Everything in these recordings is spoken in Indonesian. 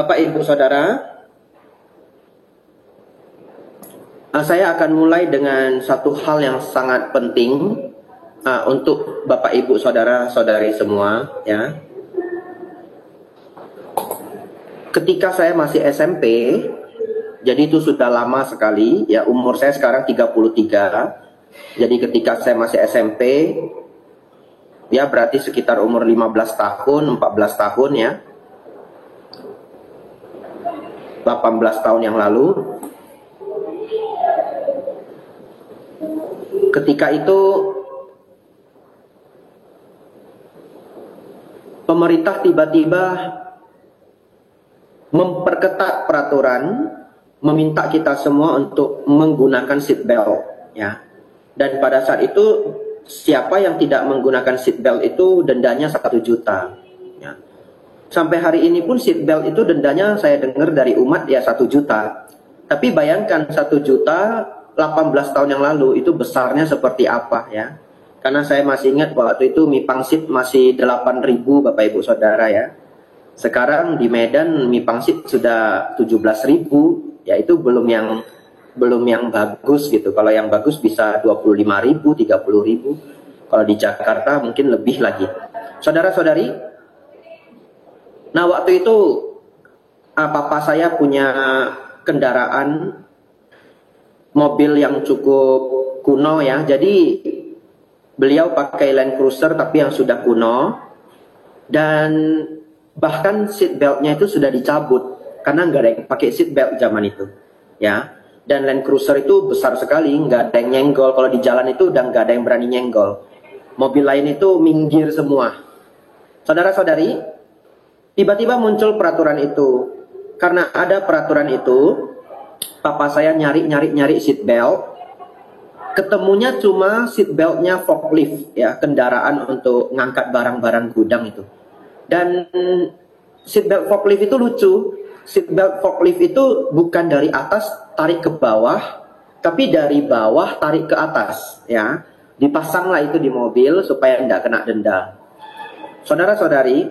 Bapak Ibu Saudara, saya akan mulai dengan satu hal yang sangat penting untuk Bapak Ibu Saudara-saudari semua, ya. Ketika saya masih SMP, jadi itu sudah lama sekali, ya, umur saya sekarang 33. Jadi ketika saya masih SMP, ya berarti sekitar umur 15 tahun, 14 tahun, ya. 18 tahun yang lalu. Ketika itu pemerintah tiba-tiba memperketat peraturan, meminta kita semua untuk menggunakan seat belt, ya. Dan pada saat itu siapa yang tidak menggunakan seat belt itu dendanya 1 juta, ya. Sampai hari ini pun seat belt itu dendanya saya dengar dari umat ya 1 juta. Tapi bayangkan 1 juta 18 tahun yang lalu itu besarnya seperti apa, ya. Karena saya masih ingat waktu itu mie pangsit masih 8.000 Bapak Ibu Saudara, ya. Sekarang di Medan mie pangsit sudah 17.000, ya, itu belum yang bagus gitu. Kalau yang bagus bisa 25.000, 30.000. Kalau di Jakarta mungkin lebih lagi. Saudara-saudari, nah waktu itu papa saya punya kendaraan mobil yang cukup kuno, ya. Jadi beliau pakai Land Cruiser tapi yang sudah kuno, dan bahkan seat beltnya itu sudah dicabut karena nggak ada yang pakai seat belt zaman itu, ya. Dan Land Cruiser itu besar sekali, nggak ada yang nyenggol. Kalau di jalan itu udah nggak ada yang berani nyenggol. Mobil lain itu minggir semua. Saudara-saudari, tiba-tiba muncul peraturan itu. Karena ada peraturan itu, papa saya nyari seat belt. Ketemunya cuma seat beltnya forklift, ya, kendaraan untuk ngangkat barang-barang gudang itu. Dan seat belt forklift itu lucu. Seat belt forklift itu bukan dari atas tarik ke bawah, tapi dari bawah tarik ke atas, ya. Dipasanglah itu di mobil supaya tidak kena denda. Saudara-saudari,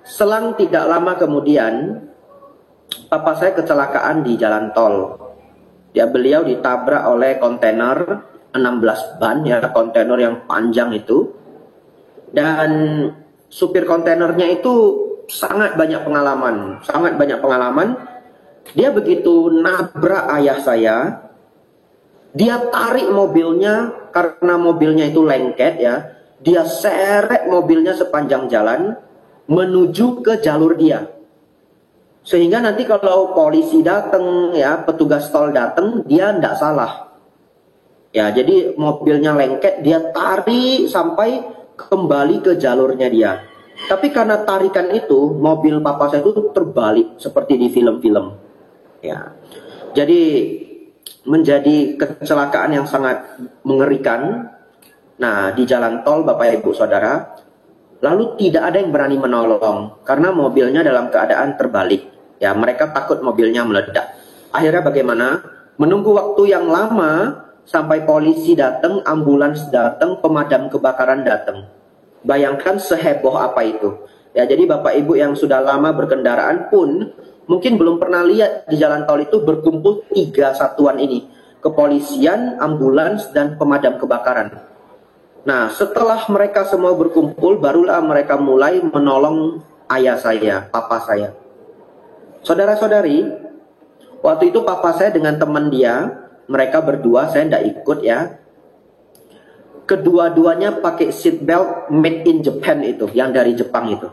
selang tidak lama kemudian papa saya kecelakaan di jalan tol. Ya, beliau ditabrak oleh kontainer 16 ban, ya, kontainer yang panjang itu. Dan supir kontainernya itu sangat banyak pengalaman. Dia begitu nabrak ayah saya, dia tarik mobilnya karena mobilnya itu lengket, ya. Dia seret mobilnya sepanjang jalan menuju ke jalur dia. Sehingga nanti kalau polisi datang, ya, petugas tol datang, dia tidak salah. Ya, jadi mobilnya lengket, dia tarik sampai kembali ke jalurnya dia. Tapi karena tarikan itu, mobil papa saya itu terbalik seperti di film-film, ya. Jadi menjadi kecelakaan yang sangat mengerikan. Nah, di jalan tol Bapak Ibu Saudara, lalu tidak ada yang berani menolong karena mobilnya dalam keadaan terbalik. Ya, mereka takut mobilnya meledak. Akhirnya bagaimana? Menunggu waktu yang lama sampai polisi datang, ambulans datang, pemadam kebakaran datang. Bayangkan seheboh apa itu. Ya, jadi Bapak Ibu yang sudah lama berkendaraan pun mungkin belum pernah lihat di jalan tol itu berkumpul 3 satuan ini. Kepolisian, ambulans, dan pemadam kebakaran. Nah, setelah mereka semua berkumpul, barulah mereka mulai menolong ayah saya, papa saya. Saudara-saudari, waktu itu papa saya dengan teman dia, mereka berdua, saya tidak ikut, ya. Kedua-duanya pakai seat belt made in Japan itu, yang dari Jepang itu.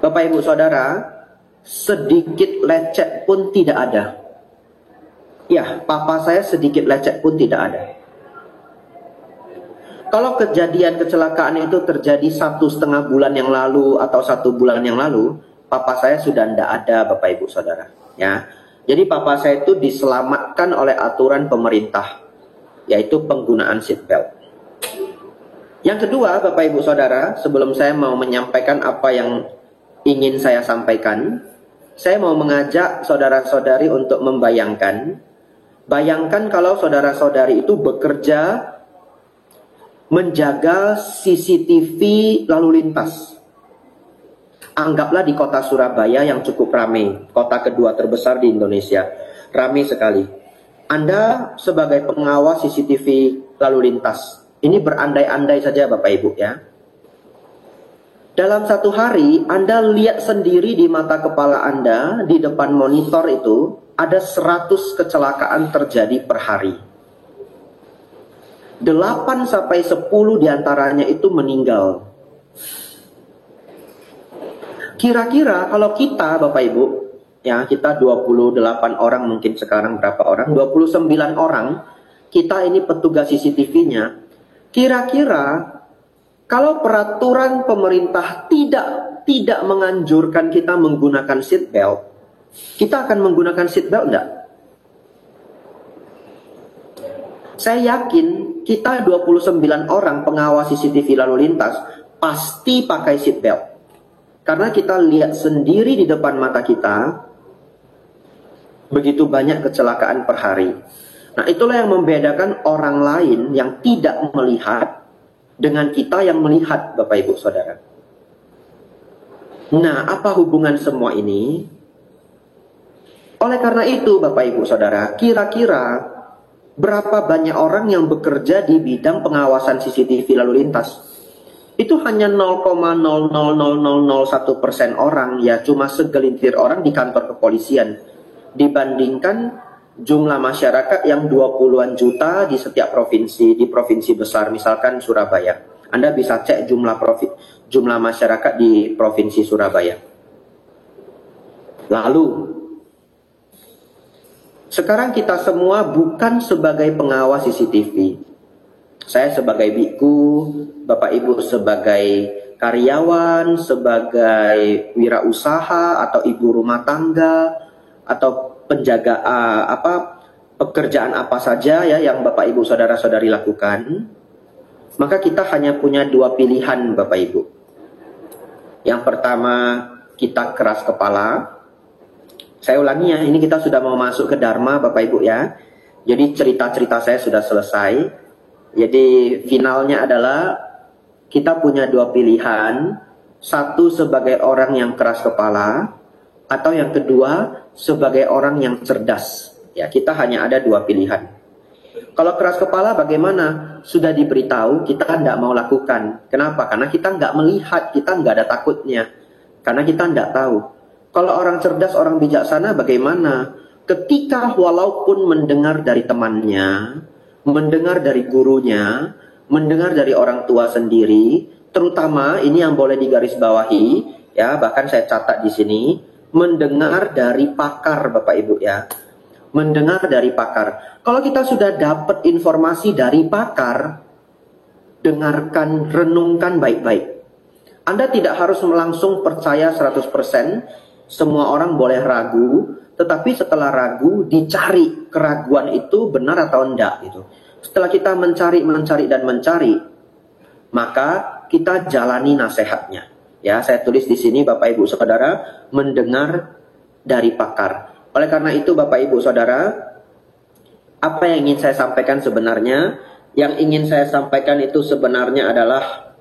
Bapak Ibu Saudara, sedikit lecet pun tidak ada. Ya, papa saya sedikit lecet pun tidak ada. Kalau kejadian kecelakaan itu terjadi 1,5 bulan yang lalu atau 1 bulan yang lalu, papa saya sudah tidak ada, Bapak Ibu Saudara. Ya, jadi papa saya itu diselamatkan oleh aturan pemerintah, yaitu penggunaan seat belt. Yang kedua, Bapak Ibu Saudara, sebelum saya mau menyampaikan apa yang ingin saya sampaikan, saya mau mengajak saudara-saudari untuk bayangkan kalau saudara-saudari itu bekerja menjaga CCTV lalu lintas. Anggaplah di kota Surabaya yang cukup ramai, kota kedua terbesar di Indonesia. Ramai sekali. Anda sebagai pengawas CCTV lalu lintas, ini berandai-andai saja Bapak Ibu ya. Dalam satu hari, Anda lihat sendiri di mata kepala Anda, di depan monitor itu, ada 100 kecelakaan terjadi per hari. 8 sampai 10 diantaranya itu meninggal. Kira-kira kalau kita, Bapak Ibu, ya kita 28 orang, mungkin sekarang berapa orang? 29 orang, kita ini petugas CCTV-nya. Kira-kira kalau peraturan pemerintah tidak menganjurkan kita menggunakan seat belt, kita akan menggunakan seat belt enggak? Saya yakin kita 29 orang pengawas CCTV lalu lintas pasti pakai seat belt. Karena kita lihat sendiri di depan mata kita, begitu banyak kecelakaan per hari. Nah, itulah yang membedakan orang lain yang tidak melihat dengan kita yang melihat, Bapak Ibu Saudara. Nah, apa hubungan semua ini? Oleh karena itu, Bapak Ibu Saudara, kira-kira berapa banyak orang yang bekerja di bidang pengawasan CCTV lalu lintas? Itu hanya 0,00001% orang, ya cuma segelintir orang di kantor kepolisian. Dibandingkan jumlah masyarakat yang 20-an juta di setiap provinsi, di provinsi besar, misalkan Surabaya. Anda bisa cek jumlah masyarakat di provinsi Surabaya. Lalu, sekarang kita semua bukan sebagai pengawas CCTV. Saya sebagai biku, Bapak Ibu sebagai karyawan, sebagai wirausaha atau ibu rumah tangga atau penjaga pekerjaan apa saja ya yang Bapak Ibu saudara-saudari lakukan, maka kita hanya punya dua pilihan Bapak Ibu. Yang pertama, kita keras kepala. Saya ulangi ya, ini kita sudah mau masuk ke Dharma Bapak Ibu ya. Jadi cerita-cerita saya sudah selesai. Jadi finalnya adalah kita punya dua pilihan. Satu sebagai orang yang keras kepala, atau yang kedua sebagai orang yang cerdas. Ya, kita hanya ada dua pilihan. Kalau keras kepala bagaimana? Sudah diberitahu, kita tidak mau lakukan. Kenapa? Karena kita nggak melihat, kita nggak ada takutnya. Karena kita tidak tahu. Kalau orang cerdas, orang bijaksana bagaimana? Ketika walaupun mendengar dari temannya, mendengar dari gurunya, mendengar dari orang tua sendiri, terutama ini yang boleh digarisbawahi, ya bahkan saya catat di sini, mendengar dari pakar Bapak Ibu ya, mendengar dari pakar. Kalau kita sudah dapat informasi dari pakar, dengarkan, renungkan baik-baik. Anda tidak harus langsung percaya 100%, semua orang boleh ragu, tetapi setelah ragu, dicari keraguan itu benar atau enggak gitu. Setelah kita mencari, maka kita jalani nasihatnya. Ya, saya tulis di sini Bapak Ibu Saudara, mendengar dari pakar. Oleh karena itu Bapak Ibu Saudara, apa yang ingin saya sampaikan sebenarnya? Yang ingin saya sampaikan itu sebenarnya adalah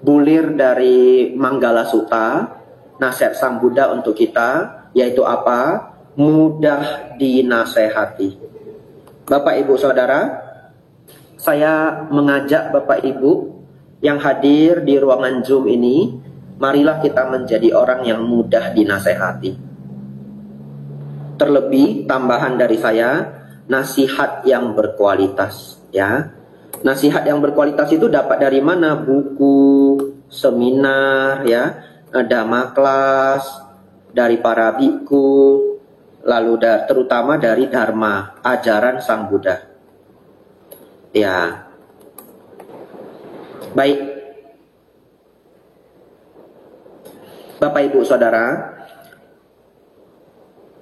bulir dari Manggala Sutta, nasihat Sang Buddha untuk kita, yaitu apa? Mudah dinasehati. Bapak Ibu Saudara, saya mengajak Bapak Ibu yang hadir di ruangan Zoom ini, marilah kita menjadi orang yang mudah dinasehati. Terlebih tambahan dari saya, nasihat yang berkualitas ya. Nasihat yang berkualitas itu dapat dari mana? Buku, seminar ya, dhamma kelas, dari para biku, lalu terutama dari Dharma, ajaran Sang Buddha. Ya. Baik. Bapak Ibu Saudara,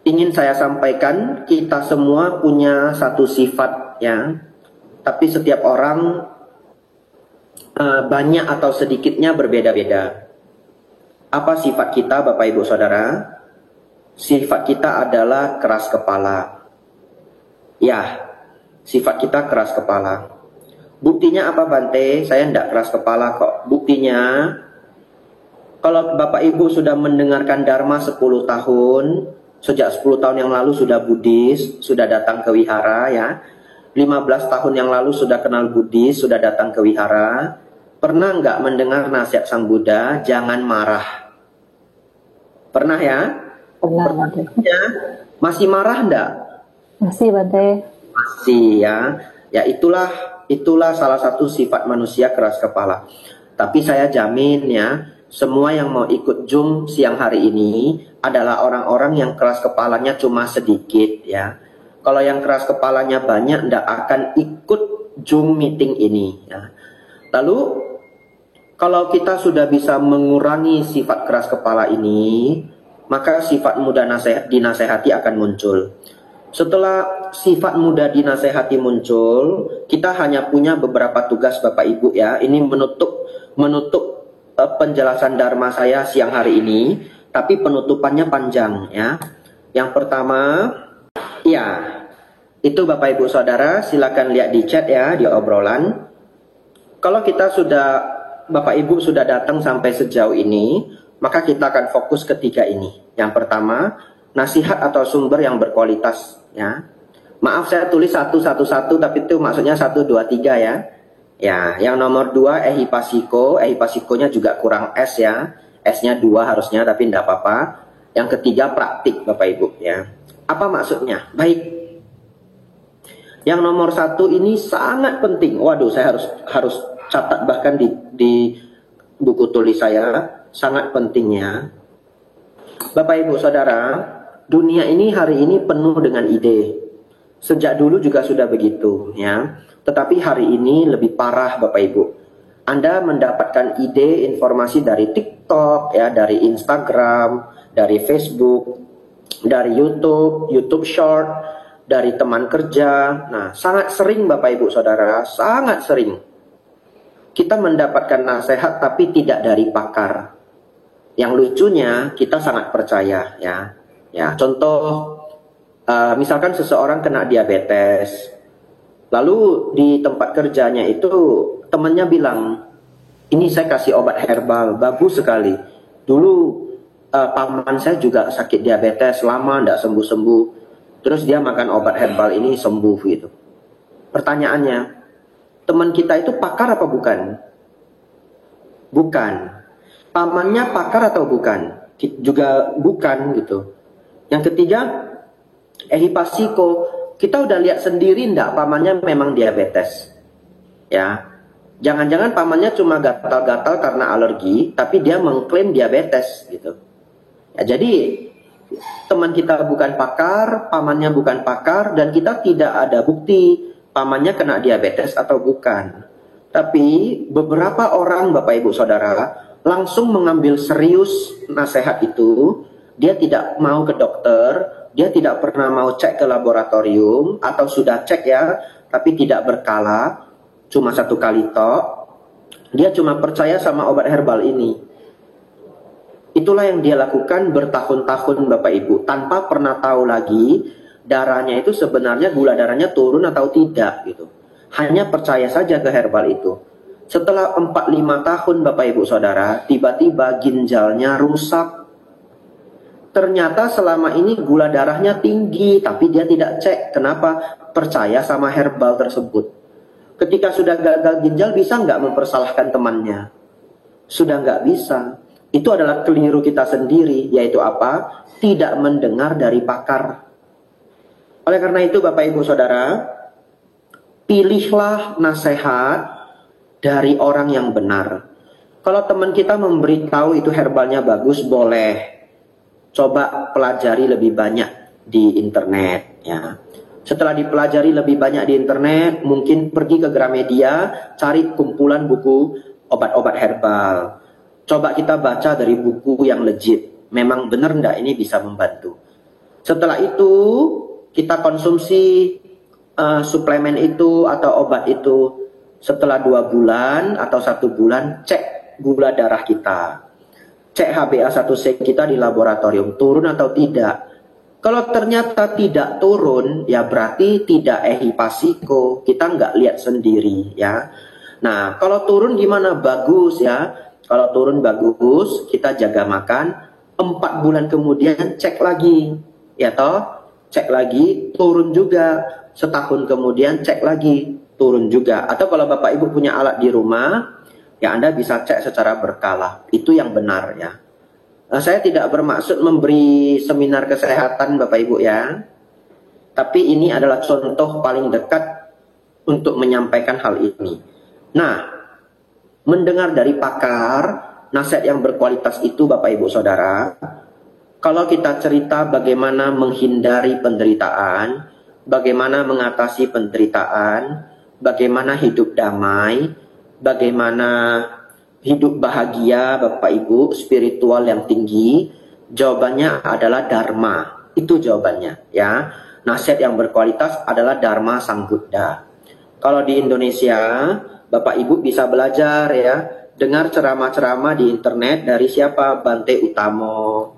ingin saya sampaikan, kita semua punya satu sifat ya. Tapi setiap orang banyak atau sedikitnya berbeda-beda. Apa sifat kita Bapak Ibu Saudara? Sifat kita adalah keras kepala. Ya, sifat kita keras kepala. Buktinya apa Bante? Saya tidak keras kepala kok. Buktinya, Kalau Bapak Ibu sudah mendengarkan Dharma 10 tahun, sejak 10 tahun yang lalu sudah Buddhis, sudah datang ke wihara ya. 15 tahun yang lalu sudah kenal Buddhis, sudah datang ke wihara. Pernah nggak mendengar nasihat Sang Buddha, jangan marah? Pernah ya? Pernah, Bante. Ya, masih marah enggak? Masih, Bante. Masih ya. Ya itulah salah satu sifat manusia keras kepala. Tapi saya jamin ya, semua yang mau ikut Zoom siang hari ini adalah orang-orang yang keras kepalanya cuma sedikit ya. Kalau yang keras kepalanya banyak ndak akan ikut Zoom meeting ini ya. Lalu kalau kita sudah bisa mengurangi sifat keras kepala ini, maka sifat mudah dinasehati akan muncul. Setelah sifat mudah dinasehati muncul, kita hanya punya beberapa tugas Bapak Ibu ya. Ini menutup penjelasan Dharma saya siang hari ini, tapi penutupannya panjang ya. Yang pertama, ya, itu Bapak Ibu Saudara, silakan lihat di chat ya, di obrolan. Kalau Bapak Ibu sudah datang sampai sejauh ini, maka kita akan fokus ketiga ini. Yang pertama, nasihat atau sumber yang berkualitas ya. Maaf saya tulis satu, tapi itu maksudnya 1, 2, 3 ya. Ya, yang nomor 2 ehipasikonya juga kurang S ya. S-nya 2 harusnya tapi tidak apa-apa. Yang ketiga praktik Bapak Ibu ya. Apa maksudnya? Baik. Yang nomor 1 ini sangat penting. Waduh, saya harus catat bahkan di buku tulis saya, sangat pentingnya. Bapak Ibu Saudara, dunia ini hari ini penuh dengan ide. Sejak dulu juga sudah begitu ya. Tetapi hari ini lebih parah Bapak Ibu. Anda mendapatkan ide informasi dari TikTok ya, dari Instagram, dari Facebook, dari YouTube Short, dari teman kerja. Nah, sangat sering Bapak Ibu Saudara, sangat sering kita mendapatkan nasihat tapi tidak dari pakar. Yang lucunya kita sangat percaya ya. Ya, contoh misalkan seseorang kena diabetes. Lalu di tempat kerjanya itu temannya bilang, "Ini saya kasih obat herbal, bagus sekali. Dulu paman saya juga sakit diabetes lama tidak sembuh-sembuh. Terus dia makan obat herbal ini sembuh gitu." Pertanyaannya, teman kita itu pakar apa bukan? Bukan. Pamannya pakar atau bukan? Juga bukan gitu. Yang ketiga, ehipasiko. Kita udah lihat sendiri ndak pamannya memang diabetes. Ya. Jangan-jangan pamannya cuma gatal-gatal karena alergi, tapi dia mengklaim diabetes gitu. Ya, jadi teman kita bukan pakar, pamannya bukan pakar, dan kita tidak ada bukti pamannya kena diabetes atau bukan. Tapi beberapa orang Bapak Ibu Saudara langsung mengambil serius nasihat itu. Dia tidak mau ke dokter, dia tidak pernah mau cek ke laboratorium, atau sudah cek ya, tapi tidak berkala, cuma 1 kali tok. Dia cuma percaya sama obat herbal ini. Itulah yang dia lakukan bertahun-tahun Bapak Ibu, tanpa pernah tahu lagi darahnya itu sebenarnya gula darahnya turun atau tidak gitu. Hanya percaya saja ke herbal itu. Setelah 4-5 tahun Bapak Ibu Saudara, tiba-tiba ginjalnya rusak. Ternyata selama ini gula darahnya tinggi, tapi dia tidak cek. Kenapa? Percaya sama herbal tersebut. Ketika sudah gagal ginjal, bisa nggak mempersalahkan temannya? Sudah nggak bisa. Itu adalah keliru kita sendiri, yaitu apa? Tidak mendengar dari pakar. Oleh karena itu Bapak Ibu Saudara, pilihlah nasihat dari orang yang benar. Kalau teman kita memberitahu itu herbalnya bagus, boleh. Coba pelajari lebih banyak di internet ya. Setelah dipelajari lebih banyak di internet, mungkin pergi ke Gramedia, cari kumpulan buku obat-obat herbal. Coba kita baca dari buku yang legit. Memang benar enggak ini bisa membantu. Setelah itu kita konsumsi suplemen itu atau obat itu. Setelah 2 bulan atau 1 bulan, cek gula darah kita. Cek HbA1c kita di laboratorium, turun atau tidak. Kalau ternyata tidak turun, ya berarti tidak ehipasiko. Kita nggak lihat sendiri ya. Nah, kalau turun gimana? Bagus ya. Kalau turun bagus, kita jaga makan. 4 bulan kemudian cek lagi, ya toh, cek lagi, turun juga. Setahun kemudian cek lagi, turun juga. Atau kalau Bapak Ibu punya alat di rumah, ya Anda bisa cek secara berkala. Itu yang benar ya. Saya tidak bermaksud memberi seminar kesehatan Bapak Ibu ya. Tapi ini adalah contoh paling dekat untuk menyampaikan hal ini. Nah, mendengar dari pakar, nasihat yang berkualitas itu Bapak Ibu Saudara, kalau kita cerita bagaimana menghindari penderitaan, bagaimana mengatasi penderitaan, bagaimana hidup damai, bagaimana hidup bahagia Bapak Ibu, spiritual yang tinggi, jawabannya adalah Dharma. Itu jawabannya ya. Nasihat yang berkualitas adalah Dharma Sang Buddha. Kalau di Indonesia, Bapak Ibu bisa belajar ya, dengar ceramah-ceramah di internet dari siapa? Bante Utamo,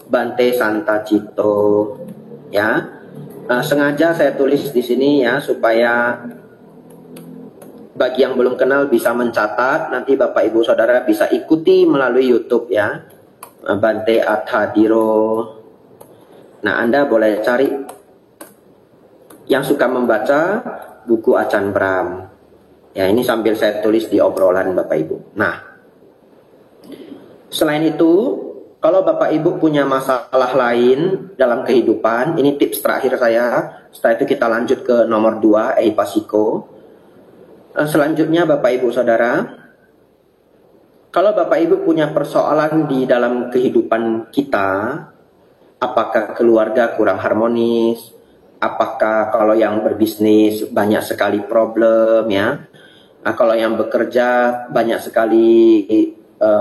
Bante Santacito, ya. Sengaja saya tulis di sini ya supaya bagi yang belum kenal bisa mencatat. Nanti Bapak Ibu Saudara bisa ikuti melalui YouTube ya. Bante Athadiro. Nah, Anda boleh cari yang suka membaca buku Achan Brahm. Ya, ini sambil saya tulis di obrolan Bapak Ibu. Nah, selain itu, kalau Bapak Ibu punya masalah lain dalam kehidupan, ini tips terakhir saya. Setelah itu kita lanjut ke nomor 2, Eipasiko. Selanjutnya Bapak Ibu Saudara, kalau Bapak Ibu punya persoalan di dalam kehidupan kita, apakah keluarga kurang harmonis, apakah kalau yang berbisnis banyak sekali problem ya, nah, kalau yang bekerja banyak sekali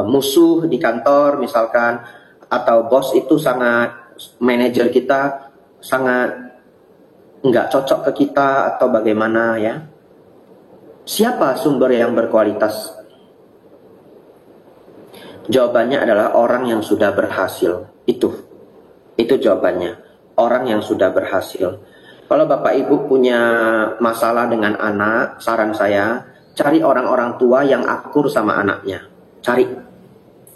musuh di kantor misalkan, atau bos itu manajer kita sangat nggak cocok ke kita atau bagaimana ya. Siapa sumber yang berkualitas? Jawabannya adalah orang yang sudah berhasil. Itu jawabannya. Orang yang sudah berhasil. Kalau Bapak Ibu punya masalah dengan anak, saran saya, cari orang-orang tua yang akur sama anaknya. Cari.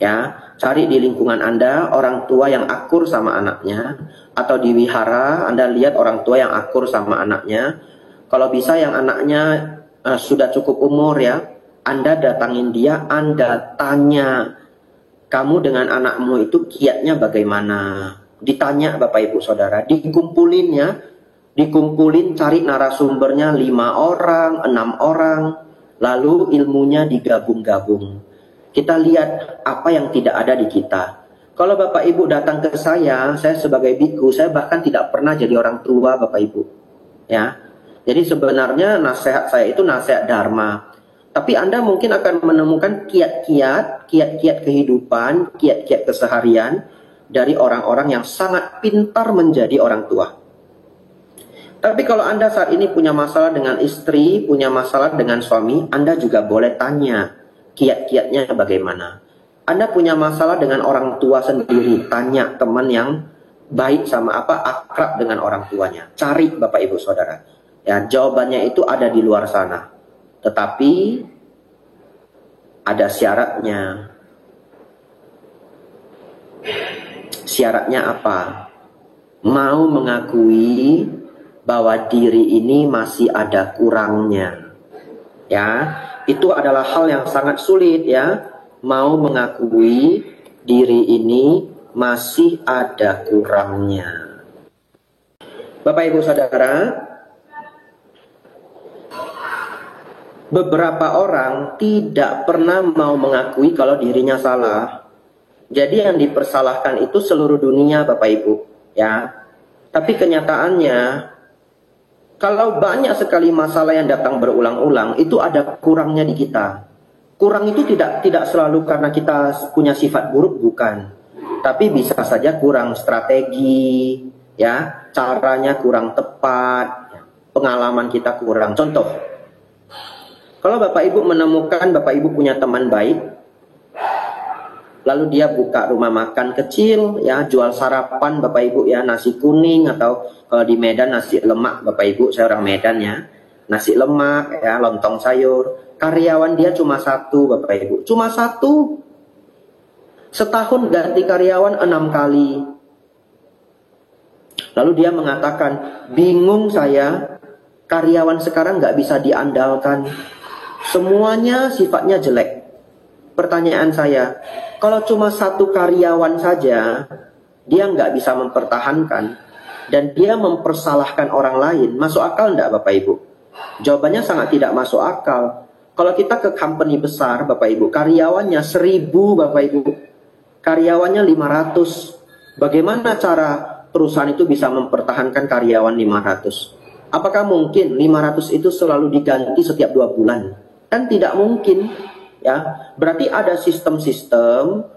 Ya, cari di lingkungan Anda orang tua yang akur sama anaknya, atau di wihara Anda lihat orang tua yang akur sama anaknya. Kalau bisa yang anaknya sudah cukup umur ya, Anda datangin dia, Anda tanya, kamu dengan anakmu itu kiatnya bagaimana? Ditanya Bapak Ibu Saudara, dikumpulin ya, dikumpulin, cari narasumbernya 5 orang, 6 orang, lalu ilmunya digabung-gabung. Kita lihat apa yang tidak ada di kita. Kalau Bapak Ibu datang ke saya sebagai biku, saya bahkan tidak pernah jadi orang tua Bapak Ibu. Ya. Jadi sebenarnya nasihat saya itu nasihat Dharma. Tapi Anda mungkin akan menemukan kiat-kiat kehidupan, kiat-kiat keseharian dari orang-orang yang sangat pintar menjadi orang tua. Tapi kalau Anda saat ini punya masalah dengan istri, punya masalah dengan suami, Anda juga boleh tanya kiat-kiatnya bagaimana. Anda punya masalah dengan orang tua sendiri, tanya teman yang baik sama akrab dengan orang tuanya. Cari Bapak Ibu Saudara. Ya, jawabannya itu ada di luar sana. Tetapi ada syaratnya. Syaratnya apa? Mau mengakui bahwa diri ini masih ada kurangnya. Ya, itu adalah hal yang sangat sulit ya. Mau mengakui diri ini masih ada kurangnya. Bapak Ibu Saudara, beberapa orang tidak pernah mau mengakui kalau dirinya salah. Jadi yang dipersalahkan itu seluruh dunia Bapak Ibu, ya. Tapi kenyataannya, kalau banyak sekali masalah yang datang berulang-ulang, itu ada kurangnya di kita. Kurang itu tidak selalu karena kita punya sifat buruk, bukan. Tapi bisa saja kurang strategi, ya, caranya kurang tepat, pengalaman kita kurang. Contoh, kalau Bapak Ibu menemukan Bapak Ibu punya teman baik, lalu dia buka rumah makan kecil, ya, jual sarapan Bapak Ibu ya, nasi kuning atau kalau di Medan nasi lemak Bapak Ibu, saya orang Medan ya, nasi lemak ya, lontong sayur. Karyawan dia cuma 1 Bapak Ibu, cuma 1. Setahun ganti karyawan 6 kali. Lalu dia mengatakan, bingung saya, karyawan sekarang nggak bisa diandalkan. Semuanya sifatnya jelek. Pertanyaan saya, kalau cuma satu karyawan saja, dia nggak bisa mempertahankan, dan dia mempersalahkan orang lain, masuk akal nggak Bapak Ibu? Jawabannya sangat tidak masuk akal. Kalau kita ke company besar Bapak Ibu, karyawannya 1000 Bapak Ibu, karyawannya 500. Bagaimana cara perusahaan itu bisa mempertahankan karyawan 500? Apakah mungkin 500 itu selalu diganti setiap 2 bulan? Kan tidak mungkin, ya. Berarti ada sistem-sistem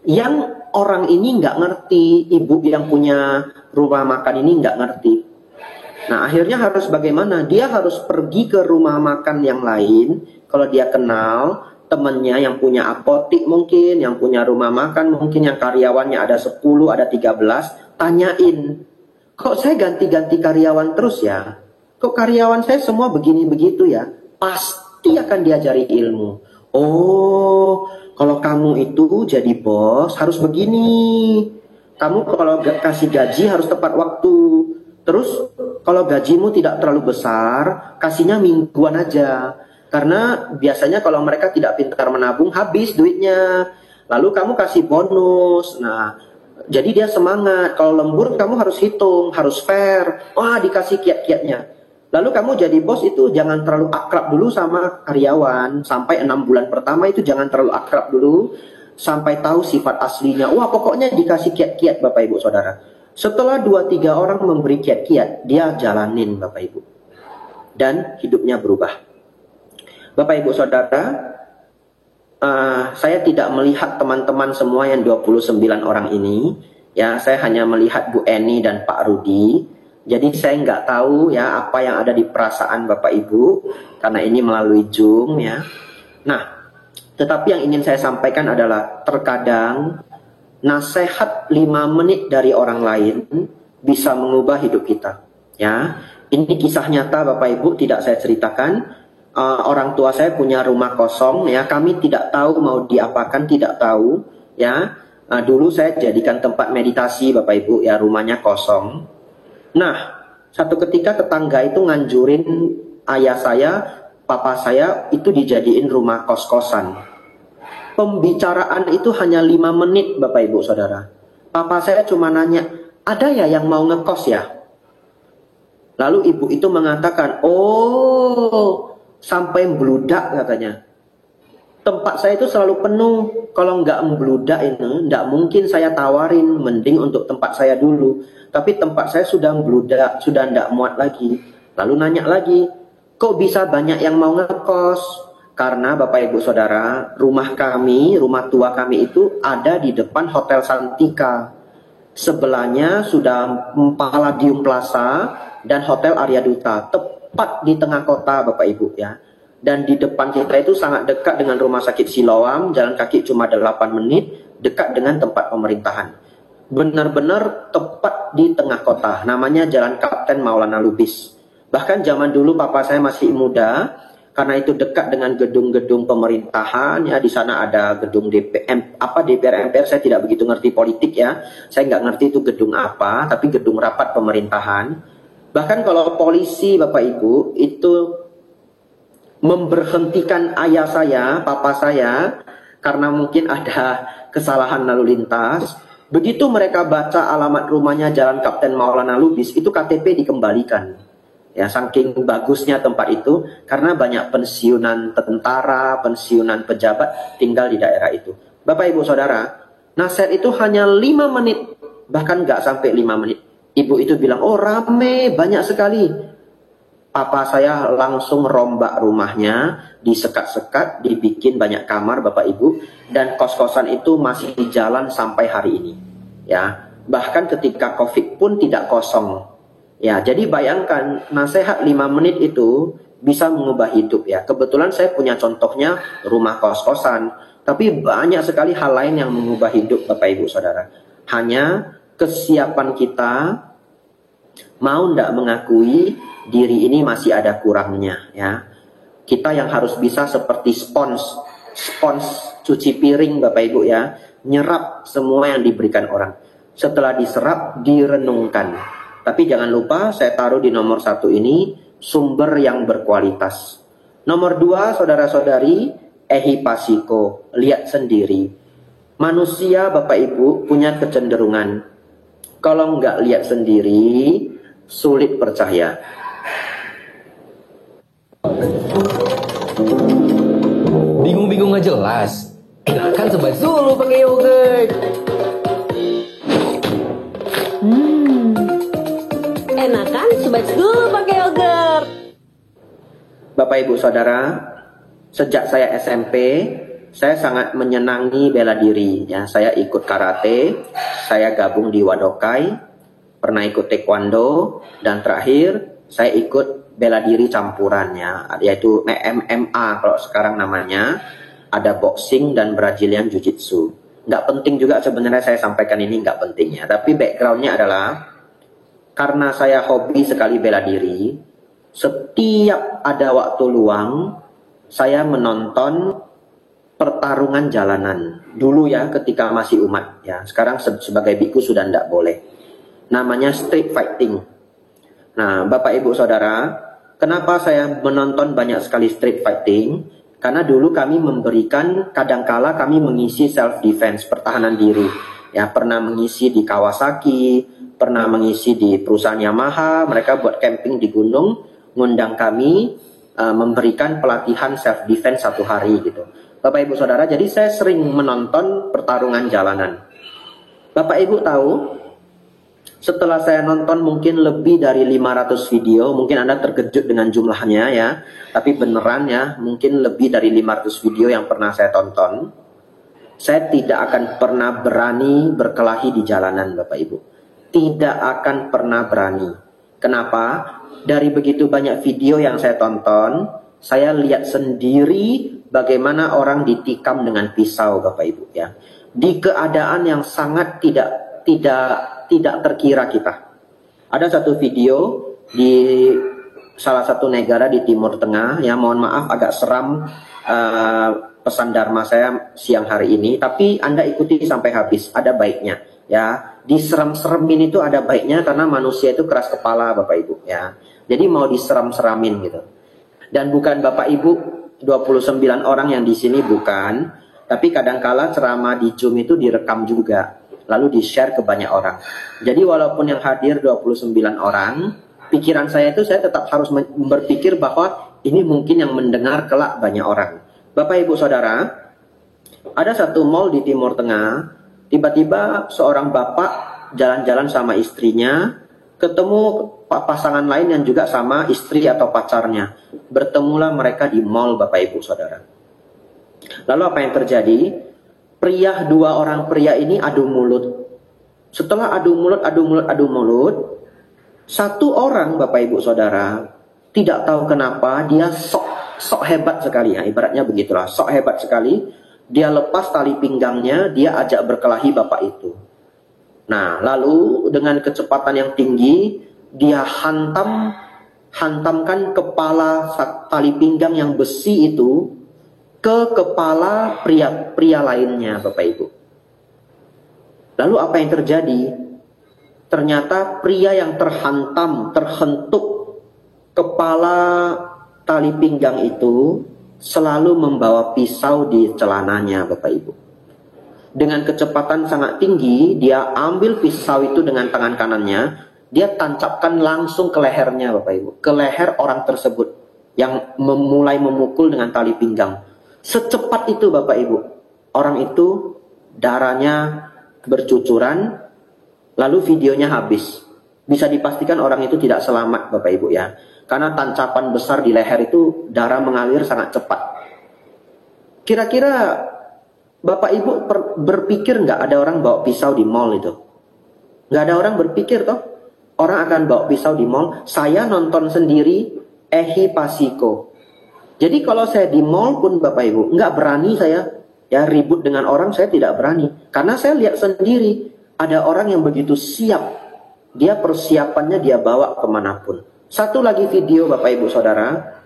yang orang ini nggak ngerti, ibu yang punya rumah makan ini nggak ngerti. Nah, akhirnya harus bagaimana? Dia harus pergi ke rumah makan yang lain, kalau dia kenal temannya yang punya apotik mungkin, yang punya rumah makan mungkin, yang karyawannya ada 10, ada 13, tanyain, kok saya ganti-ganti karyawan terus ya? Kok karyawan saya semua begini begitu ya? Pasti akan diajari ilmu. Oh, kalau kamu itu jadi bos harus begini. Kamu kalau kasih gaji harus tepat waktu. Terus kalau gajimu tidak terlalu besar, kasihnya mingguan aja. Karena biasanya kalau mereka tidak pintar menabung, habis duitnya. Lalu kamu kasih bonus. Nah, jadi dia semangat. Kalau lembur kamu harus hitung, harus fair. Wah, dikasih kiat-kiatnya. Lalu kamu jadi bos itu jangan terlalu akrab dulu sama karyawan. Sampai 6 bulan pertama itu jangan terlalu akrab dulu. Sampai tahu sifat aslinya. Wah, pokoknya dikasih kiat-kiat Bapak Ibu Saudara. Setelah 2-3 orang memberi kiat-kiat, dia jalanin Bapak Ibu. Dan hidupnya berubah. Bapak Ibu Saudara, saya tidak melihat teman-teman semua yang 29 orang ini. Ya, saya hanya melihat Bu Eni dan Pak Rudi. Jadi saya nggak tahu ya apa yang ada di perasaan Bapak Ibu, karena ini melalui Zoom ya. Nah, tetapi yang ingin saya sampaikan adalah terkadang nasihat 5 menit dari orang lain bisa mengubah hidup kita. Ya, ini kisah nyata Bapak Ibu, tidak saya ceritakan. Orang tua saya punya rumah kosong ya, kami tidak tahu mau diapakan, tidak tahu ya. Dulu saya jadikan tempat meditasi Bapak Ibu ya, rumahnya kosong. Nah, satu ketika tetangga itu nganjurin ayah saya, papa saya itu dijadiin rumah kos-kosan. Pembicaraan itu hanya 5 menit Bapak Ibu Saudara. Papa saya cuma nanya, ada ya yang mau ngekos ya? Lalu ibu itu mengatakan, oh, sampai membludak katanya. Tempat saya itu selalu penuh. Kalau nggak membludak ini, nggak mungkin saya tawarin, mending untuk tempat saya dulu. Tapi tempat saya sudah membludak, sudah nggak muat lagi. Lalu nanya lagi, kok bisa banyak yang mau ngekos? Karena Bapak Ibu Saudara, rumah kami, rumah tua kami itu ada di depan Hotel Santika. Sebelahnya sudah Palladium Plaza dan Hotel Arya Duta, tepat di tengah kota Bapak Ibu ya. Dan di depan kita itu sangat dekat dengan Rumah Sakit Siloam, jalan kaki cuma 8 menit, dekat dengan tempat pemerintahan. Benar-benar tepat di tengah kota, namanya Jalan Kapten Maulana Lubis. Bahkan zaman dulu papa saya masih muda, karena itu dekat dengan gedung-gedung pemerintahan ya, di sana ada gedung DPR MPR, saya tidak begitu ngerti politik ya. Saya nggak ngerti itu gedung apa, tapi gedung rapat pemerintahan. Bahkan kalau polisi Bapak Ibu itu memberhentikan ayah saya, papa saya, karena mungkin ada kesalahan lalu lintas. Begitu mereka baca alamat rumahnya Jalan Kapten Maulana Lubis, itu KTP dikembalikan. Ya, saking bagusnya tempat itu, karena banyak pensiunan tentara, pensiunan pejabat tinggal di daerah itu. Bapak Ibu Saudara, nasihat itu hanya 5 menit, bahkan nggak sampai 5 menit. Ibu itu bilang, oh rame, banyak sekali. Papa saya langsung rombak rumahnya, disekat-sekat, dibikin banyak kamar Bapak Ibu, dan kos-kosan itu masih di jalan sampai hari ini. Ya, bahkan ketika Covid pun tidak kosong. Ya, jadi bayangkan nasihat 5 menit itu bisa mengubah hidup ya. Kebetulan saya punya contohnya rumah kos-kosan, tapi banyak sekali hal lain yang mengubah hidup Bapak Ibu Saudara. Hanya kesiapan kita mau ndak mengakui diri ini masih ada kurangnya ya. Kita yang harus bisa seperti spons spons cuci piring Bapak Ibu ya, nyerap semua yang diberikan orang. Setelah diserap, direnungkan. Tapi jangan lupa saya taruh di nomor 1 ini sumber yang berkualitas. Nomor 2, saudara-saudari, ehipasiko, lihat sendiri. Manusia Bapak Ibu punya kecenderungan, kalau nggak lihat sendiri, sulit percaya. Bingung-bingung nggak jelas. Enakan Sobat Zulu pakai yogurt. Enakan Sobat Zulu pakai yogurt. Bapak Ibu Saudara, sejak saya SMP, saya sangat menyenangi bela diri. Ya, saya ikut karate, saya gabung di Wadokai, pernah ikut taekwondo, dan terakhir saya ikut bela diri campurannya, yaitu MMA kalau sekarang namanya. Ada boxing dan Brazilian Jiu-Jitsu. Nggak penting juga sebenarnya saya sampaikan ini, nggak pentingnya. Tapi backgroundnya adalah, karena saya hobi sekali bela diri, setiap ada waktu luang, saya menonton pertarungan jalanan. Dulu ya, ketika masih umat. Ya, sekarang sebagai biku sudah tidak boleh. Namanya street fighting. Nah, Bapak Ibu Saudara, kenapa saya menonton banyak sekali street fighting? Karena dulu kami memberikan, kadangkala kami mengisi self defense, pertahanan diri. Ya, pernah mengisi di Kawasaki, pernah mengisi di perusahaan Yamaha, mereka buat camping di gunung, ngundang kami memberikan pelatihan self defense 1 hari gitu. Bapak Ibu Saudara, jadi saya sering menonton pertarungan jalanan. Bapak Ibu tahu, setelah saya nonton mungkin lebih dari 500 video, mungkin Anda terkejut dengan jumlahnya ya, tapi beneran ya, mungkin lebih dari 500 video yang pernah saya tonton. Saya tidak akan pernah berani berkelahi di jalanan Bapak Ibu. Tidak akan pernah berani. Kenapa? Dari begitu banyak video yang saya tonton, saya lihat sendiri bagaimana orang ditikam dengan pisau Bapak Ibu ya. Di keadaan yang sangat tidak terkira kita. Ada satu video di salah satu negara di Timur Tengah, ya mohon maaf agak seram pesan dharma saya siang hari ini, tapi Anda ikuti sampai habis, ada baiknya. Ya, diserem-seremin itu ada baiknya karena manusia itu keras kepala Bapak Ibu ya. Jadi mau diserem-seramin gitu. Dan bukan Bapak Ibu 29 orang yang di sini bukan, tapi kadangkala ceramah di Zoom itu direkam juga, lalu di-share ke banyak orang. Jadi walaupun yang hadir 29 orang, pikiran saya itu saya tetap harus berpikir bahwa ini mungkin yang mendengar kelak banyak orang. Bapak Ibu Saudara, ada satu mall di Timur Tengah, tiba-tiba seorang bapak jalan-jalan sama istrinya, ketemu pasangan lain yang juga sama istri atau pacarnya. Bertemulah mereka di mall Bapak Ibu Saudara. Lalu apa yang terjadi? Dua orang pria ini adu mulut. Setelah adu mulut, satu orang Bapak Ibu Saudara tidak tahu kenapa dia sok hebat sekali ya, ibaratnya begitulah, sok hebat sekali. Dia lepas tali pinggangnya, dia ajak berkelahi bapak itu. Nah, lalu dengan kecepatan yang tinggi, dia hantamkan kepala tali pinggang yang besi itu ke kepala pria lainnya, Bapak Ibu. Lalu apa yang terjadi? Ternyata pria yang terhentuk kepala tali pinggang itu selalu membawa pisau di celananya, Bapak Ibu. Dengan kecepatan sangat tinggi, dia ambil pisau itu dengan tangan kanannya, dia tancapkan langsung ke lehernya, Bapak Ibu. Ke leher orang tersebut yang mulai memukul dengan tali pinggang. Secepat itu Bapak Ibu, orang itu darahnya bercucuran, lalu videonya habis. Bisa dipastikan orang itu tidak selamat Bapak Ibu ya. Karena tancapan besar di leher itu darah mengalir sangat cepat. Kira-kira Bapak Ibu berpikir nggak ada orang bawa pisau di mall itu? Nggak ada orang berpikir toh? Orang akan bawa pisau di mall. Saya nonton sendiri ehipasiko. Jadi kalau saya di mall pun Bapak Ibu, nggak berani saya ya ribut dengan orang, saya tidak berani. Karena saya lihat sendiri, ada orang yang begitu siap. Dia persiapannya dia bawa kemanapun. Satu lagi video Bapak Ibu Saudara.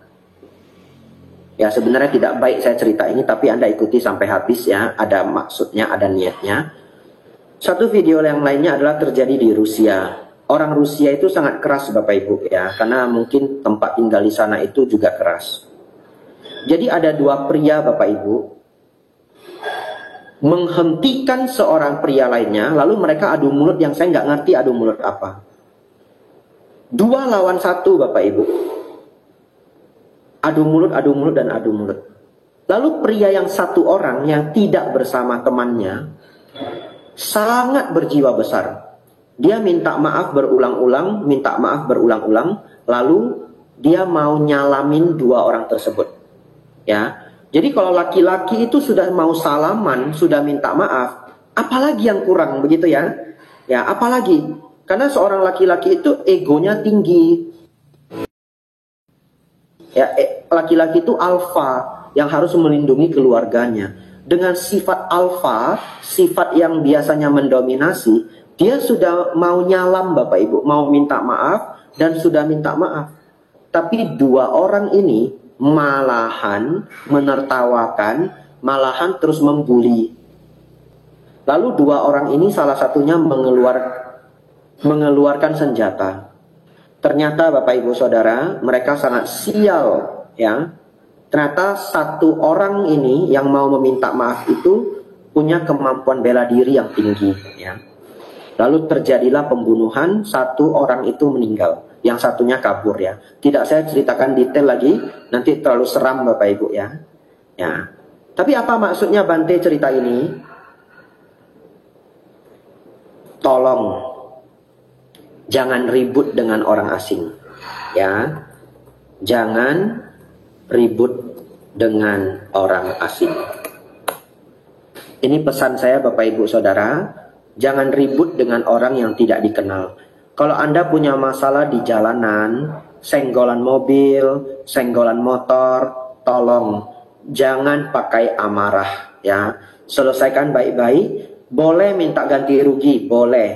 Ya, sebenarnya tidak baik saya cerita ini, tapi Anda ikuti sampai habis ya. Ada maksudnya, ada niatnya. Satu video yang lainnya adalah terjadi di Rusia. Orang Rusia itu sangat keras Bapak Ibu ya, karena mungkin tempat tinggal di sana itu juga keras. Jadi ada dua pria Bapak Ibu menghentikan seorang pria lainnya, lalu mereka adu mulut yang saya nggak ngerti adu mulut apa. 2 lawan 1 Bapak Ibu. Adu mulut dan adu mulut. Lalu pria yang satu orang yang tidak bersama temannya sangat berjiwa besar. Dia minta maaf berulang-ulang, lalu dia mau nyalamin 2 orang tersebut. Ya. Jadi kalau laki-laki itu sudah mau salaman, sudah minta maaf, apalagi yang kurang begitu ya? Ya, apalagi? Karena seorang laki-laki itu egonya tinggi. Ya, laki-laki itu alfa yang harus melindungi keluarganya. Dengan sifat alfa, sifat yang biasanya mendominasi, dia sudah mau nyalam Bapak Ibu, mau minta maaf dan sudah minta maaf. Tapi 2 orang ini malahan menertawakan, malahan terus membuli. Lalu 2 orang ini salah satunya mengeluarkan senjata. Ternyata Bapak Ibu Saudara, mereka sangat sial ya. Ternyata satu orang ini yang mau meminta maaf itu punya kemampuan bela diri yang tinggi ya. Lalu terjadilah pembunuhan, 1 orang itu meninggal, yang satunya kabur ya. Tidak saya ceritakan detail lagi, nanti terlalu seram Bapak Ibu ya. Ya. Tapi apa maksudnya Bante cerita ini? Tolong jangan ribut dengan orang asing. Ya. Jangan ribut dengan orang asing. Ini pesan saya Bapak Ibu Saudara, jangan ribut dengan orang yang tidak dikenal. Kalau Anda punya masalah di jalanan, senggolan mobil, senggolan motor, tolong jangan pakai amarah ya. Selesaikan baik-baik. Boleh minta ganti rugi, boleh.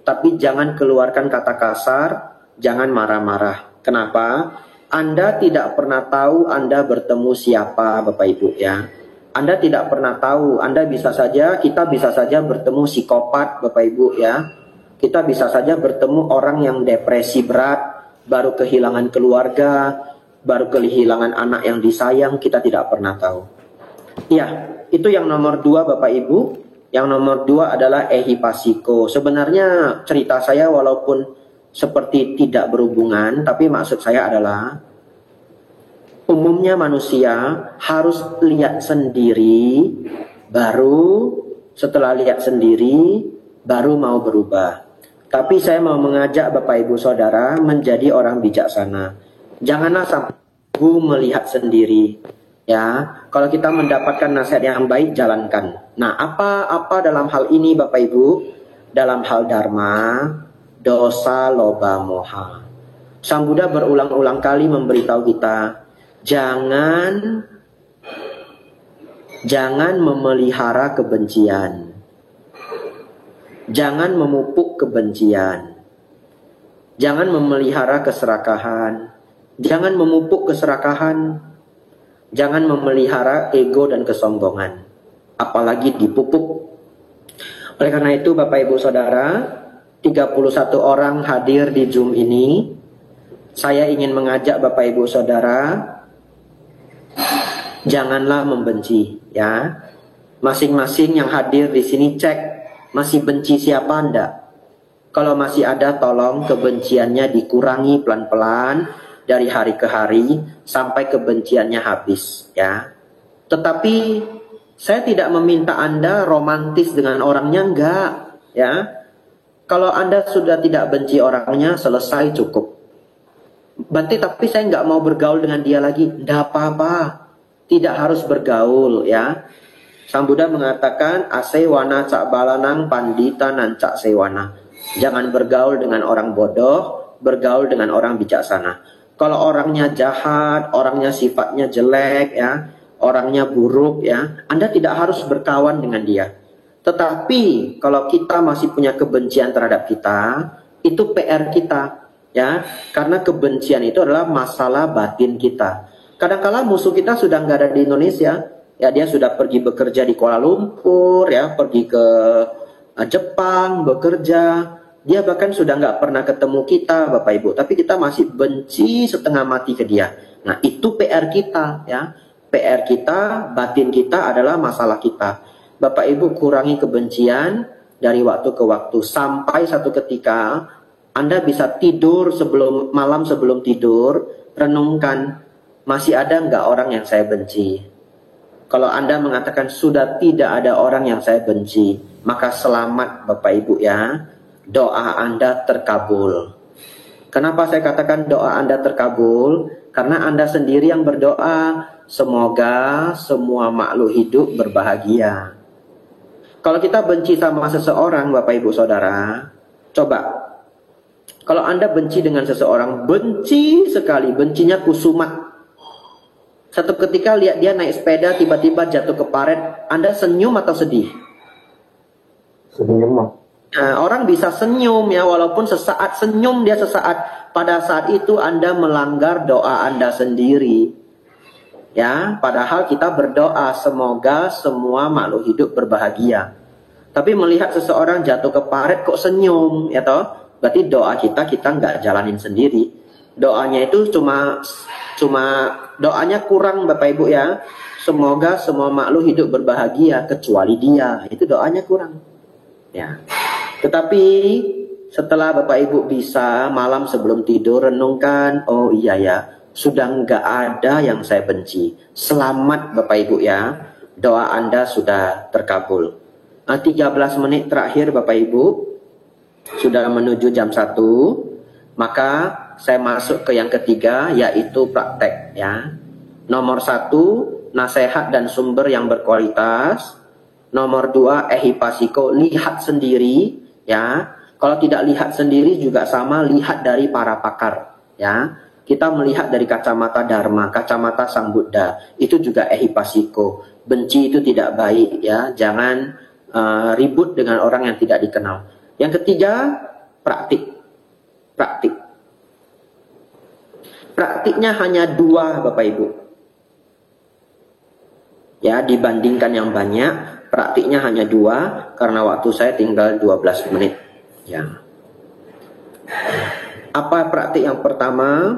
Tapi jangan keluarkan kata kasar, jangan marah-marah. Kenapa? Anda tidak pernah tahu Anda bertemu siapa Bapak Ibu ya. Anda tidak pernah tahu, kita bisa saja bertemu psikopat Bapak Ibu ya. Kita bisa saja bertemu orang yang depresi berat, baru kehilangan keluarga, baru kehilangan anak yang disayang, kita tidak pernah tahu. Ya, itu yang nomor 2 Bapak Ibu. Yang nomor 2 adalah ehipasiko. Sebenarnya cerita saya walaupun seperti tidak berhubungan, tapi maksud saya adalah umumnya manusia harus lihat sendiri, baru setelah lihat sendiri, baru mau berubah. Tapi saya mau mengajak Bapak Ibu Saudara menjadi orang bijaksana. Janganlah sampai melihat sendiri. Ya, kalau kita mendapatkan nasihat yang baik, jalankan. Nah, apa dalam hal ini Bapak Ibu? Dalam hal dharma, dosa, loba, moha. Sang Buddha berulang-ulang kali memberitahu kita, jangan memelihara kebencian. Jangan memupuk kebencian. Jangan memelihara keserakahan. Jangan memupuk keserakahan. Jangan memelihara ego dan kesombongan, apalagi dipupuk. Oleh karena itu Bapak Ibu Saudara, 31 orang hadir di Zoom ini. Saya ingin mengajak Bapak Ibu Saudara, janganlah membenci ya. Masing-masing yang hadir di sini cek, masih benci siapa Anda? Kalau masih ada, tolong kebenciannya dikurangi pelan-pelan dari hari ke hari sampai kebenciannya habis ya. Tetapi saya tidak meminta Anda romantis dengan orangnya, enggak ya. Kalau Anda sudah tidak benci orangnya, selesai, cukup. Berarti tapi saya nggak mau bergaul dengan dia lagi, enggak apa-apa. Tidak harus bergaul ya. Sang Buddha mengatakan asewana cak balanang pandita nan cak sewana. Jangan bergaul dengan orang bodoh, bergaul dengan orang bijaksana. Kalau orangnya jahat, orangnya sifatnya jelek ya, orangnya buruk ya, Anda tidak harus berkawan dengan dia. Tetapi kalau kita masih punya kebencian terhadap kita, itu PR kita ya, karena kebencian itu adalah masalah batin kita. Kadang-kala musuh kita sudah nggak ada di Indonesia, ya dia sudah pergi bekerja di Kuala Lumpur, ya pergi ke Jepang bekerja, dia bahkan sudah nggak pernah ketemu kita, Bapak Ibu, tapi kita masih benci setengah mati ke dia. Nah itu PR kita, ya PR kita, batin kita adalah masalah kita. Bapak Ibu kurangi kebencian dari waktu ke waktu sampai satu ketika Anda bisa tidur malam sebelum tidur, renungkan masih ada nggak orang yang saya benci. Kalau Anda mengatakan sudah tidak ada orang yang saya benci, maka selamat Bapak Ibu ya, doa Anda terkabul. Kenapa saya katakan doa Anda terkabul? Karena Anda sendiri yang berdoa, semoga semua makhluk hidup berbahagia. Kalau kita benci sama seseorang, Bapak Ibu Saudara, coba. Kalau Anda benci dengan seseorang, benci sekali, bencinya kusumat. Satu ketika lihat dia naik sepeda, tiba-tiba jatuh ke paret, Anda senyum atau sedih? Senyum. Nah, orang bisa senyum ya, walaupun sesaat senyum dia sesaat. Pada saat itu Anda melanggar doa Anda sendiri. Ya, padahal kita berdoa semoga semua makhluk hidup berbahagia. Tapi melihat seseorang jatuh ke paret kok senyum, ya toh? Berarti doa kita nggak jalanin sendiri. Doanya itu cuma doanya kurang Bapak Ibu ya. Semoga semua makhluk hidup berbahagia kecuali dia. Itu doanya kurang. Ya. Tetapi setelah Bapak Ibu bisa malam sebelum tidur renungkan, oh iya ya, sudah nggak ada yang saya benci. Selamat Bapak Ibu ya, doa Anda sudah terkabul. 13 menit terakhir Bapak Ibu, sudah menuju jam 1, maka saya masuk ke yang ketiga, yaitu praktek ya. Nomor 1, nasihat dan sumber yang berkualitas. Nomor 2, ehipasiko, lihat sendiri ya. Kalau tidak lihat sendiri juga sama, lihat dari para pakar ya. Kita melihat dari kacamata Dharma, kacamata Sang Buddha, itu juga ehipasiko. Benci itu tidak baik ya, jangan ribut dengan orang yang tidak dikenal. Yang ketiga, praktik. Praktiknya hanya 2 Bapak Ibu. Ya, dibandingkan yang banyak, praktiknya hanya 2 karena waktu saya tinggal 12 menit. Ya. Apa praktik yang pertama?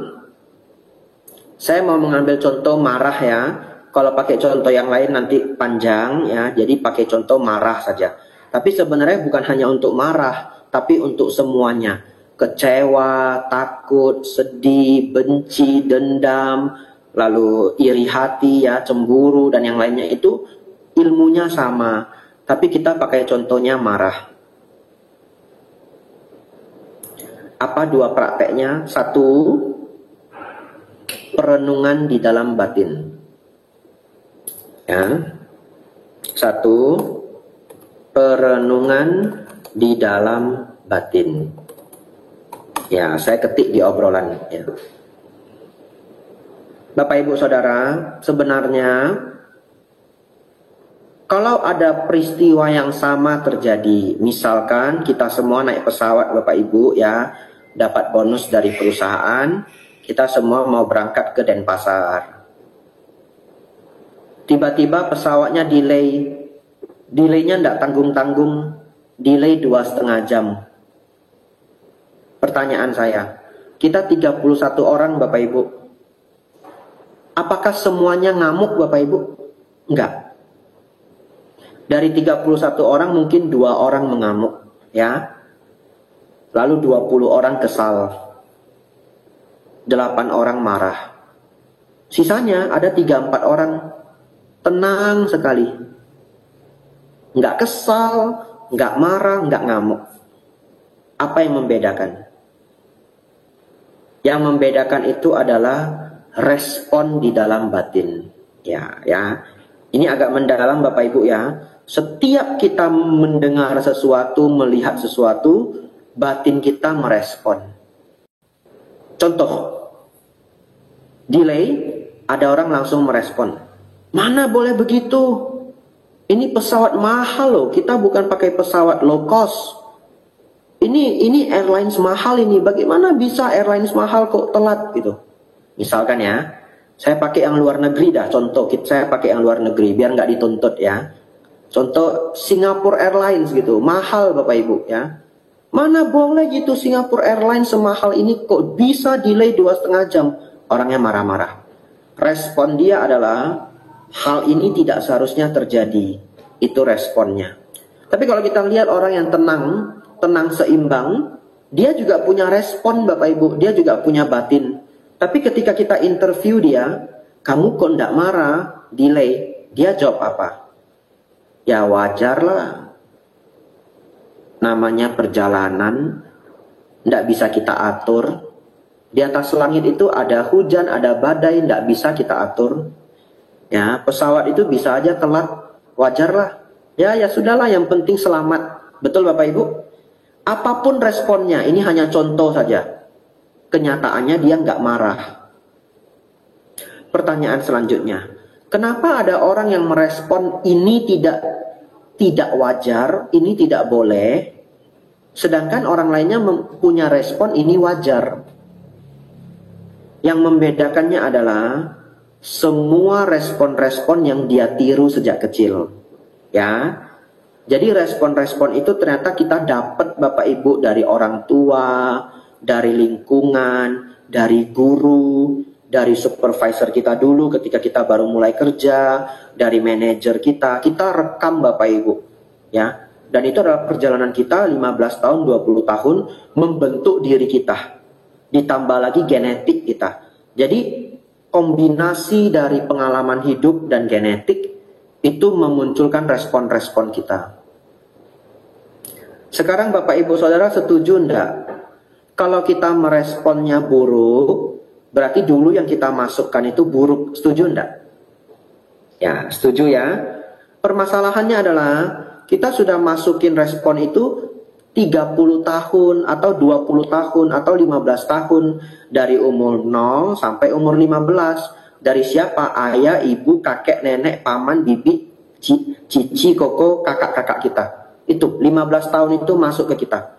Saya mau mengambil contoh marah ya. Kalau pakai contoh yang lain nanti panjang ya. Jadi pakai contoh marah saja. Tapi sebenarnya bukan hanya untuk marah, tapi untuk semuanya. Kecewa, takut, sedih, benci, dendam, lalu iri hati ya, cemburu dan yang lainnya itu ilmunya sama. Tapi kita pakai contohnya marah. Apa 2 prakteknya? 1, perenungan di dalam batin. Ya. 1, perenungan di dalam batin. Ya, saya ketik di obrolan. Ya. Bapak Ibu Saudara, sebenarnya kalau ada peristiwa yang sama terjadi, misalkan kita semua naik pesawat Bapak Ibu ya, dapat bonus dari perusahaan, kita semua mau berangkat ke Denpasar. Tiba-tiba pesawatnya delay. Delaynya tidak tanggung-tanggung, delay 2,5 jam. Pertanyaan saya, kita 31 orang Bapak Ibu. Apakah semuanya ngamuk Bapak Ibu? Enggak. Dari 31 orang mungkin 2 orang mengamuk, ya. Lalu 20 orang kesal. 8 orang marah. Sisanya ada 3-4 orang tenang sekali. Enggak kesal, enggak marah, enggak ngamuk. Apa yang membedakan? Yang membedakan itu adalah respon di dalam batin. Ya. Ini agak mendalam Bapak Ibu ya. Setiap kita mendengar sesuatu, melihat sesuatu, batin kita merespon. Contoh, delay, ada orang langsung merespon. Mana boleh begitu? Ini pesawat mahal loh, kita bukan pakai pesawat low cost. Ini airlines mahal ini, bagaimana bisa airlines mahal kok telat gitu. Misalkan ya, Saya pakai yang luar negeri dah, contoh saya pakai yang luar negeri biar nggak dituntut ya. Contoh Singapore Airlines gitu, mahal Bapak Ibu ya. Mana boleh gitu Singapore Airlines semahal ini kok bisa delay 2,5 jam. Orangnya marah-marah. Respon dia adalah hal ini tidak seharusnya terjadi. Itu responnya. Tapi kalau kita lihat orang yang tenang seimbang, dia juga punya respon Bapak Ibu, dia juga punya batin. Tapi ketika kita interview dia, kamu kok enggak marah, delay, dia jawab apa? Ya wajar lah. Namanya perjalanan, enggak bisa kita atur. Di atas langit itu ada hujan, ada badai, enggak bisa kita atur. Ya, pesawat itu bisa aja telat, wajar lah. Ya sudahlah, yang penting selamat. Betul Bapak Ibu? Apapun responnya, ini hanya contoh saja. Kenyataannya dia nggak marah. Pertanyaan selanjutnya, kenapa ada orang yang merespon ini tidak wajar, ini tidak boleh, sedangkan orang lainnya punya respon ini wajar? Yang membedakannya adalah semua respon-respon yang dia tiru sejak kecil, ya. Jadi respon-respon itu ternyata kita dapat Bapak Ibu dari orang tua, dari lingkungan, dari guru, dari supervisor kita dulu ketika kita baru mulai kerja, dari manajer kita rekam Bapak Ibu, ya. Dan itu adalah perjalanan kita 15 tahun, 20 tahun membentuk diri kita. Ditambah lagi genetik kita. Jadi kombinasi dari pengalaman hidup dan genetik itu memunculkan respon-respon kita. Sekarang Bapak Ibu Saudara setuju enggak? Kalau kita meresponnya buruk, berarti dulu yang kita masukkan itu buruk. Setuju enggak? Ya, setuju ya. Permasalahannya adalah kita sudah masukin respon itu 30 tahun atau 20 tahun atau 15 tahun. Dari umur 0 sampai umur 15. Dari siapa? Ayah, ibu, kakek, nenek, paman, bibi, cici, koko, kakak-kakak kita. Itu 15 tahun itu masuk ke kita.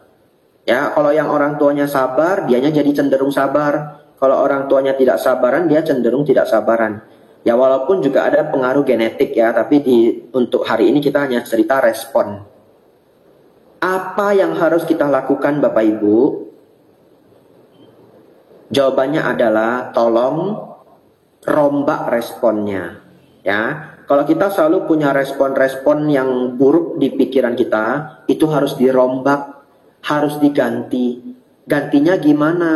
Ya, kalau yang orang tuanya sabar, dianya jadi cenderung sabar. Kalau orang tuanya tidak sabaran, dia cenderung tidak sabaran. Ya, walaupun juga ada pengaruh genetik ya, tapi untuk hari ini kita hanya cerita respon. Apa yang harus kita lakukan Bapak Ibu? Jawabannya adalah tolong rombak responnya. Ya, kalau kita selalu punya respon-respon yang buruk di pikiran kita, itu harus dirombak, harus diganti. Gantinya gimana?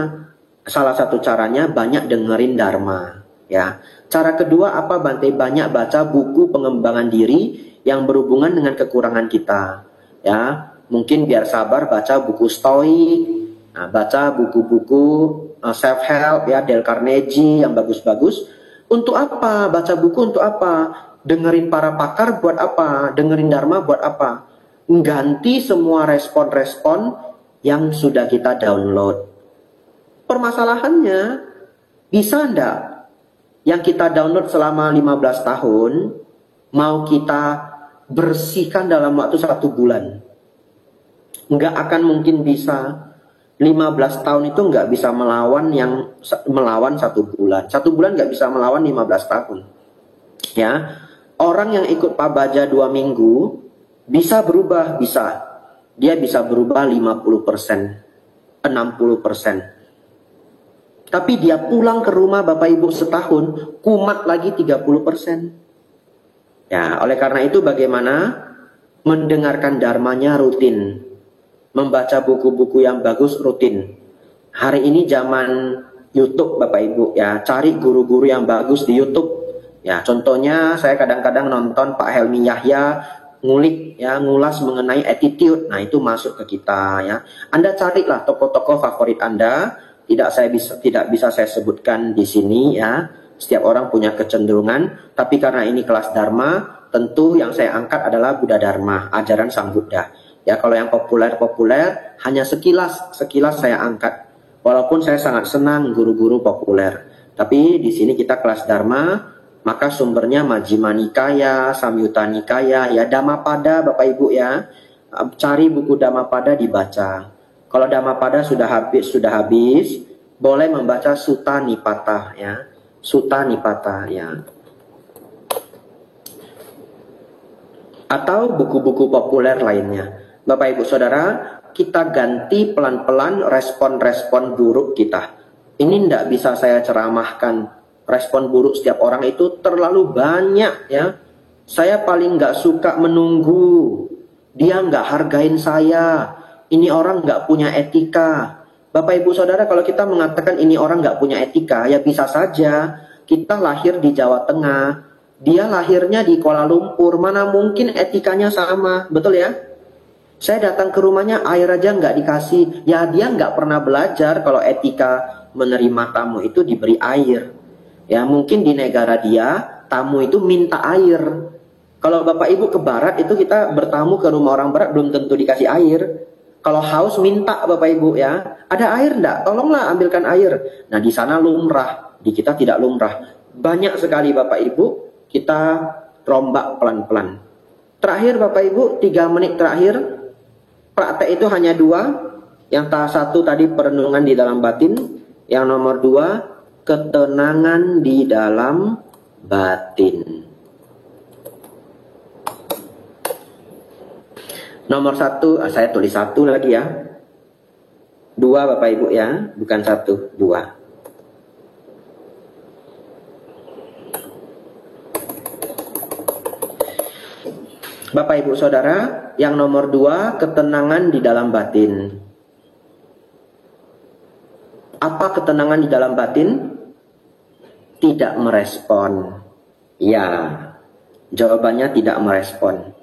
Salah satu caranya banyak dengerin Dharma. Ya, cara kedua apa Bante? Banyak baca buku pengembangan diri yang berhubungan dengan kekurangan kita. Ya, mungkin biar sabar baca buku Stoik, baca buku-buku self help ya, Dale Carnegie yang bagus-bagus. Untuk apa? Baca buku untuk apa? Dengerin para pakar buat apa? Dengerin Dharma buat apa? Ganti semua respon-respon yang sudah kita download. Permasalahannya, bisa enggak yang kita download selama 15 tahun, mau kita bersihkan dalam waktu 1 bulan? Enggak akan mungkin bisa. 15 tahun itu nggak bisa melawan 1 bulan. 1 bulan nggak bisa melawan 15 tahun. Ya, orang yang ikut Pak Baja 2 minggu bisa berubah, bisa. Dia bisa berubah 50%, 60%. Tapi dia pulang ke rumah Bapak Ibu setahun, kumat lagi 30%. Ya, oleh karena itu bagaimana mendengarkan dharmanya rutin. Membaca buku-buku yang bagus rutin. Hari ini zaman YouTube Bapak Ibu ya, cari guru-guru yang bagus di YouTube. Ya, contohnya saya kadang-kadang nonton Pak Helmi Yahya ngulik ya, ngulas mengenai attitude. Nah, itu masuk ke kita ya. Anda carilah tokoh-tokoh favorit Anda. Tidak bisa saya sebutkan di sini ya. Setiap orang punya kecenderungan, tapi karena ini kelas Dharma, tentu yang saya angkat adalah Buddha Dharma, ajaran Sang Buddha. Ya, kalau yang populer-populer hanya sekilas saya angkat. Walaupun saya sangat senang guru-guru populer. Tapi di sini kita kelas Dharma, maka sumbernya Majjhima Nikaya, Samyutta Nikaya, ya Dhammapada Bapak Ibu ya. Cari buku Dhammapada dibaca. Kalau Dhammapada sudah habis, boleh membaca Sutta Nipata ya. Sutta Nipata, ya. Atau buku-buku populer lainnya. Bapak Ibu Saudara, kita ganti pelan-pelan respon-respon buruk kita. Ini tidak bisa saya ceramahkan. Respon buruk setiap orang itu terlalu banyak, ya. Saya paling nggak suka menunggu. Dia nggak hargain saya. Ini orang nggak punya etika. Bapak Ibu Saudara, kalau kita mengatakan ini orang nggak punya etika, ya bisa saja. Kita lahir di Jawa Tengah. Dia lahirnya di Kuala Lumpur. Mana mungkin etikanya sama. Betul ya? Saya datang ke rumahnya, air aja nggak dikasih. Ya dia nggak pernah belajar kalau etika menerima tamu itu diberi air. Ya mungkin di negara dia, tamu itu minta air. Kalau Bapak Ibu ke Barat itu kita bertamu ke rumah orang Barat belum tentu dikasih air. Kalau haus minta Bapak Ibu ya. Ada air enggak? Tolonglah ambilkan air. Nah di sana lumrah. Di kita tidak lumrah. Banyak sekali Bapak Ibu. Kita rombak pelan-pelan. Terakhir Bapak Ibu, 3 menit terakhir. Praktek itu hanya 2. Yang satu tadi perenungan di dalam batin. Yang nomor 2, ketenangan di dalam batin. Nomor 1, saya tulis 1 lagi ya. 2 Bapak Ibu ya, bukan 1, 2. Bapak Ibu Saudara, yang nomor 2, ketenangan di dalam batin. Apa ketenangan di dalam batin? Tidak merespon. Ya, jawabannya tidak merespon.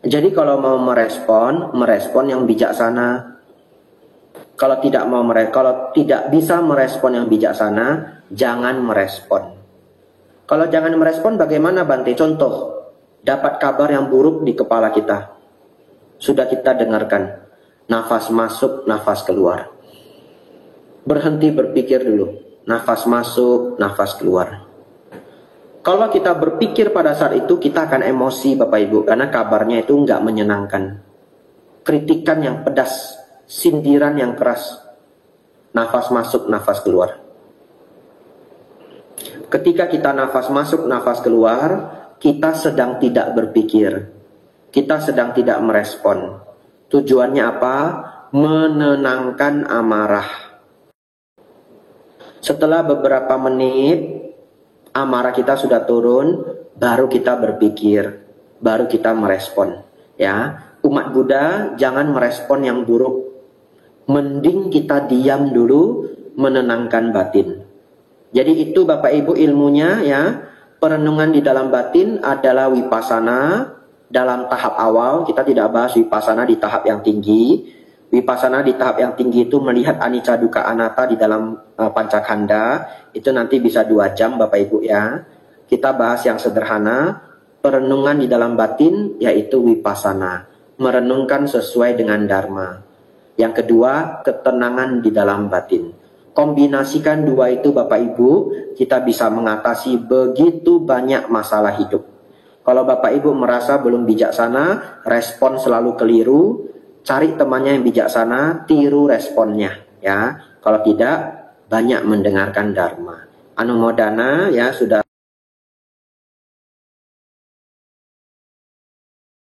Jadi kalau mau merespon yang bijaksana. Kalau tidak bisa merespon yang bijaksana, jangan merespon. Kalau jangan merespon bagaimana Bante? Contoh. Dapat kabar yang buruk di kepala kita. Sudah kita dengarkan. Nafas masuk, nafas keluar. Berhenti berpikir dulu. Nafas masuk, nafas keluar. Kalau kita berpikir pada saat itu, kita akan emosi Bapak Ibu. Karena kabarnya itu nggak menyenangkan. Kritikan yang pedas. Sindiran yang keras. Nafas masuk, nafas keluar. Ketika kita nafas masuk, nafas keluar, kita sedang tidak berpikir. Kita sedang tidak merespon. Tujuannya apa? Menenangkan amarah. Setelah beberapa menit, amarah kita sudah turun, baru kita berpikir, baru kita merespon. Ya, umat Buddha jangan merespon yang buruk. Mending kita diam dulu, menenangkan batin. Jadi itu Bapak Ibu ilmunya ya. Perenungan di dalam batin adalah vipassana dalam tahap awal. Kita tidak bahas vipassana di tahap yang tinggi. Vipassana di tahap yang tinggi itu melihat anicca dukkha anatta di dalam pancakanda. Itu nanti bisa 2 jam Bapak Ibu ya. Kita bahas yang sederhana. Perenungan di dalam batin yaitu vipassana. Merenungkan sesuai dengan dharma. Yang kedua, ketenangan di dalam batin. Kombinasikan 2 itu Bapak Ibu, kita bisa mengatasi begitu banyak masalah hidup. Kalau Bapak Ibu merasa belum bijaksana, respon selalu keliru, cari temannya yang bijaksana, tiru responnya. Ya, kalau tidak, banyak mendengarkan dharma. Anumodana ya sudah